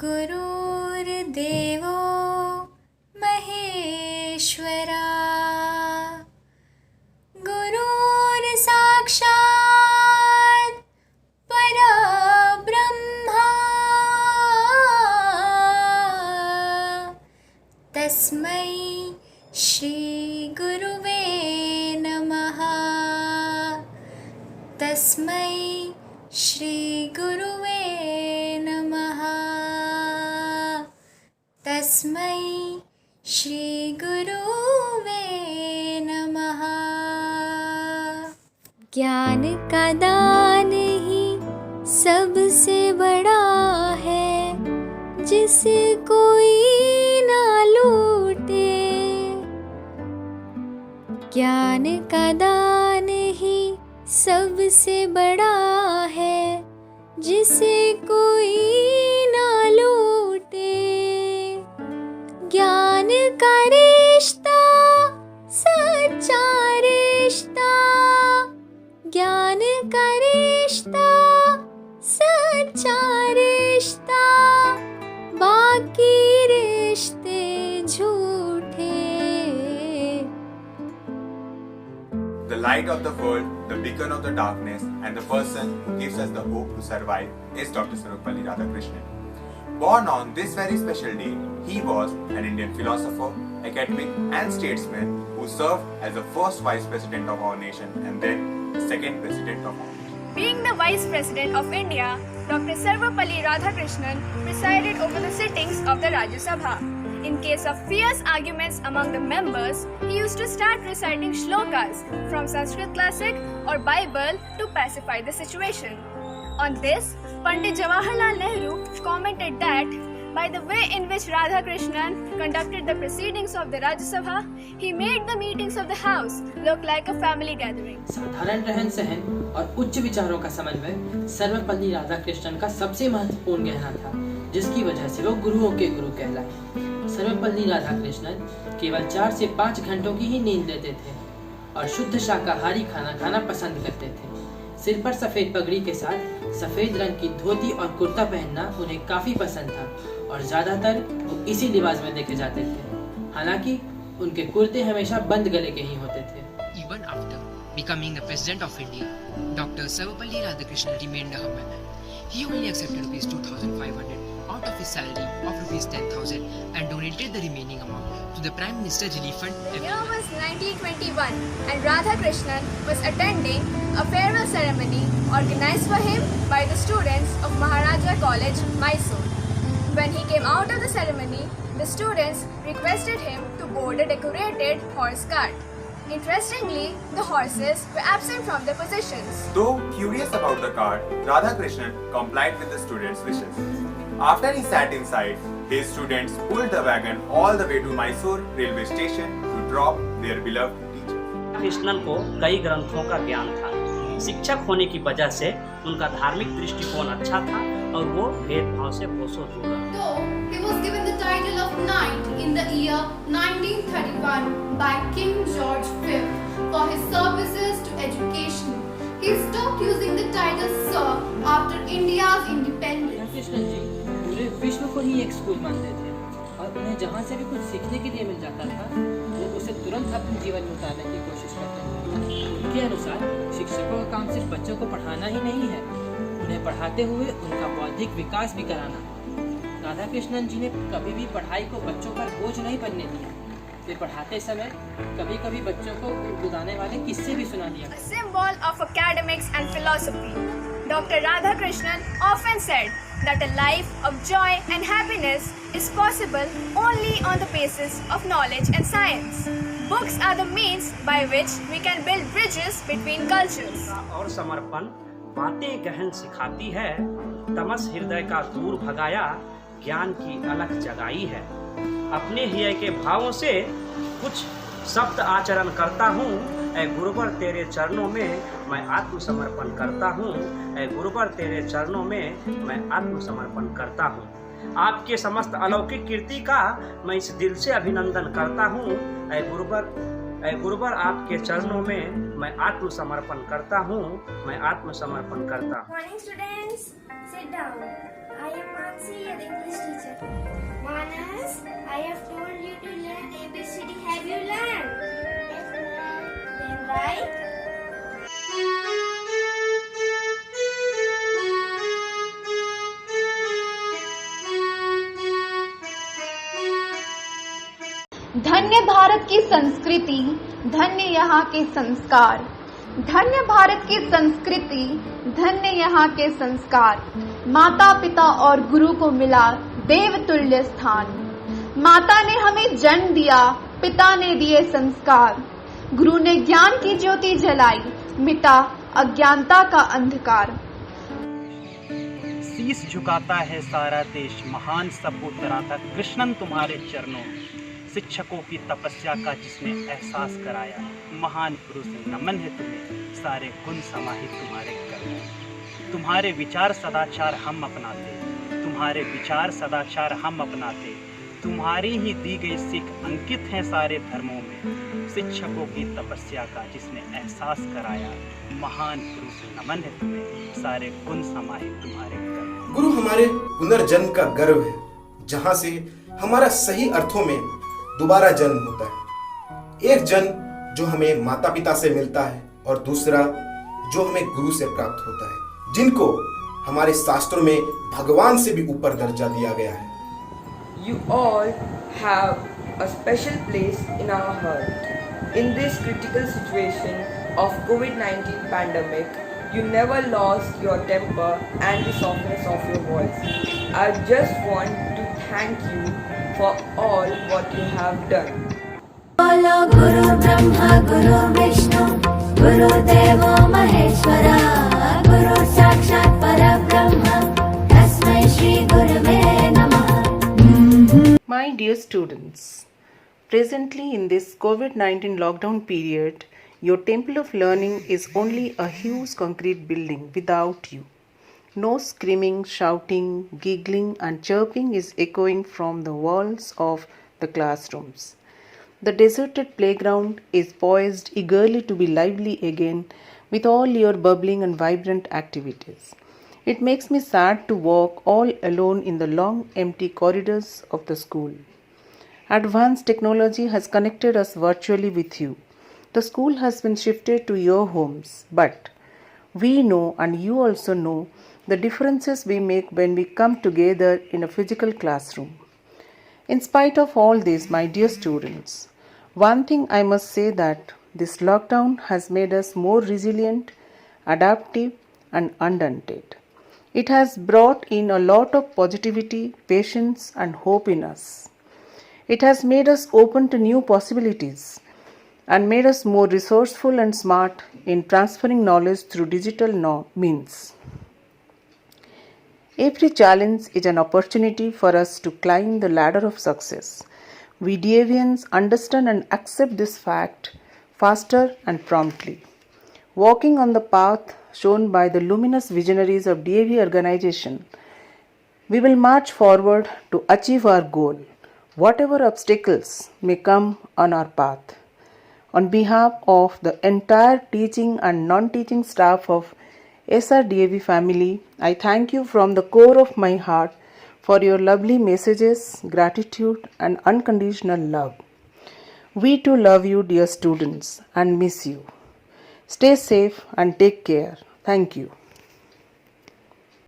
गुरुर्देवो महेश्वरा गुरुर्साक्षात् परब्रह्मा तस्मै श्री गुरुवे नमः। तस्मै श्री गुरुवे नमः। तस्मै श्री गुरुवे नमः। ज्ञान का दान ही सबसे बड़ा है, जिसे कोई ना लूटे। ज्ञान का दान ही सबसे बड़ा है, जिसे कोई ना लूटे। ज्ञान का रिश्ता सच्चा रिश्ता, ज्ञान का रिश्ता सच्चा रिश्ता, बाकी रिश्ते झूठे। The light of the world, the beacon of the darkness, and the person who gives us the hope to survive is Dr. Sarvepalli Radhakrishnan. Born on this very special day, he was an Indian philosopher, academic, and statesman who served as the first Vice President of our nation and then the second President of our nation. Being the Vice President of India, Dr. Sarvepalli Radhakrishnan presided over the sittings of the Rajya Sabha. In case of fierce arguments among the members, he used to start reciting shlokas from Sanskrit classic or Bible to pacify the situation. On this, Pandit Jawaharlal Nehru commented that by the way in which Radhakrishnan conducted the proceedings of the Rajya Sabha, he made the meetings of the House look like a family gathering. साधारण रहन सहन और उच्च विचारों का समन्वय सर्वपल्ली राधाकृष्णन का सबसे महत्वपूर्ण गहना था, जिसकी वजह से वो गुरुओं के गुरु कहलाए। सर्वपल्ली राधाकृष्णन केवल 4 से 5 घंटों की ही नींद लेते थे और शुद्ध शाकाहारी खाना खाना पसंद करते थे। सिर पर सफेद पगड़ी के साथ सफेद रंग की धोती और कुर्ता पहनना उन्हें काफी पसंद था और ज्यादातर वो इसी लिबास में देखे जाते थे। हालांकि उनके कुर्ते हमेशा बंद गले के ही होते थे। Even after becoming the President of India, Dr. Sarvepalli Radhakrishnan remained a humble man. He only accepted ₹2,500 out of his salary of ₹10,000 and donated the remaining amount to the Prime Minister Relief Fund. Year was 1921 and Radhakrishnan was attending a farewell ceremony organized for him by the students of Maharaja College, Mysore. When he came out of the ceremony, the students requested him to board a decorated horse cart. Interestingly, the horses were absent from their positions. Though curious about the cart, Radhakrishnan complied with the students' wishes. After he sat inside, his students pulled the wagon all the way to Mysore railway station to drop their beloved teacher. Krishnan को कई ग्रंथों का ज्ञान था। शिक्षक होने की वजह से उनका धार्मिक दृष्टिकोण अच्छा था और वो भेदभाव से कोसों दूर रहा। Though he was given the title of Knight in the year 1931 by King George V for his services to education, he stopped using the title Sir after India's independence. Krishnan जी पूरे विश्व को ही एक स्कूल मानते थे और उन्हें जहाँ से भी कुछ सीखने के लिए मिल जाता था वो उसे तुरंत अपने जीवन में उतारने की कोशिश करते थे। उनके अनुसार शिक्षकों का काम सिर्फ बच्चों को पढ़ाना ही नहीं है, उन्हें पढ़ाते हुए उनका बौद्धिक विकास भी कराना। राधाकृष्णन जी ने कभी भी पढ़ाई को बच्चों पर बोझ नहीं बनने दिया। वे पढ़ाते समय कभी कभी बच्चों को गुदगुदाने वाले किस्से भी सुना दिया। A symbol of academics and philosophy, Dr. Radhakrishnan often said that a life of joy and happiness is possible only on the basis of knowledge and science. Books are the means by which we can build bridges between cultures. और समर्पण बातें गहन सिखाती है, तमस हृदय का दूर भगाया, ज्ञान की अलख जगाई है। अपने हृदय के भावों से कुछ शब्द आचरण करता हूँ, ऐ गुरुवर तेरे चरणों में मैं आत्मसमर्पण करता हूँ, ऐ गुरुवर तेरे चरणों में मैं आत्मसमर्पण करता हूँ। आपके समस्त अलौकिक कीर्ति का मैं इस दिल से अभिनंदन करता हूँ, ऐ गुरुवर आपके चरणों में मैं आत्मसमर्पण करता हूँ, मैं आत्मसमर्पण करता हूँ। Morning students, sit down. I am Mansi, your English teacher. Manas, I have told you to learn ABCD. Have you learned? Yes, ma'am. Then write. धन्य भारत की संस्कृति, धन्य यहाँ के संस्कार। धन्य भारत की संस्कृति, धन्य यहाँ के संस्कार। माता पिता और गुरु को मिला देवतुल्य स्थान। माता ने हमें जन्म दिया, पिता ने दिए संस्कार। गुरु ने ज्ञान की ज्योति जलाई, मिटा अज्ञानता का अंधकार। शीश झुकाता है सारा देश, महान सपूतरा था कृष्णन तुम्हारे चरणों में। शिक्षकों की तपस्या का जिसने एहसास कराया, महान पुरुष नमन है तुम्हें, सारे गुण समाहित तुम्हारे कर्म। तुम्हारे विचार सदाचार हम अपनाते, तुम्हारे विचार सदाचार हम अपनाते। तुम्हारी ही दी गई सीख अंकित हैं सारे धर्मों में। शिक्षकों की तपस्या का जिसने एहसास कराया, महान पुरुष नमन है तुम्हें, सारे गुण समाहित तुम्हारे कर्म। गुरु हमारे पुनर्जन्म का गर्व है, जहाँ से हमारा सही अर्थों में दोबारा जन्म होता है। एक जन्म जो हमें माता पिता से मिलता है और दूसरा जो हमें गुरु से प्राप्त होता है, जिनको हमारे शास्त्रों में भगवान से भी ऊपर दर्जा दिया गया है। You all have a special place in our heart. In this critical situation of COVID-19 pandemic, you never lost your temper and the softness of your voice. I just want to thank you for all what you have done. बोलो गुरु ब्रह्मा गुरु विष्णु गुरुदेवो महेश्वरा गुरु साक्षात् परब्रह्म तस्मै श्री गुरवे नमः. My dear students, presently in this COVID-19 lockdown period, your temple of learning is only a huge concrete building without you. No screaming, shouting, giggling and chirping is echoing from the walls of the classrooms. The deserted playground is poised eagerly to be lively again with all your bubbling and vibrant activities. It makes me sad to walk all alone in the long empty corridors of the school. Advanced technology has connected us virtually with you. The school has been shifted to your homes, but we know and you also know the differences we make when we come together in a physical classroom. In spite of all this, my dear students, one thing I must say that this lockdown has made us more resilient, adaptive and undaunted. It has brought in a lot of positivity, patience and hope in us. It has made us open to new possibilities and made us more resourceful and smart in transferring knowledge through digital means. Every challenge is an opportunity for us to climb the ladder of success. We DAVians understand and accept this fact faster and promptly. Walking on the path shown by the luminous visionaries of DAV organization, we will march forward to achieve our goal, whatever obstacles may come on our path. On behalf of the entire teaching and non-teaching staff of SRDAV family, I thank you from the core of my heart for your lovely messages, gratitude and unconditional love. We too love you, dear students, and miss you. Stay safe and take care. Thank you.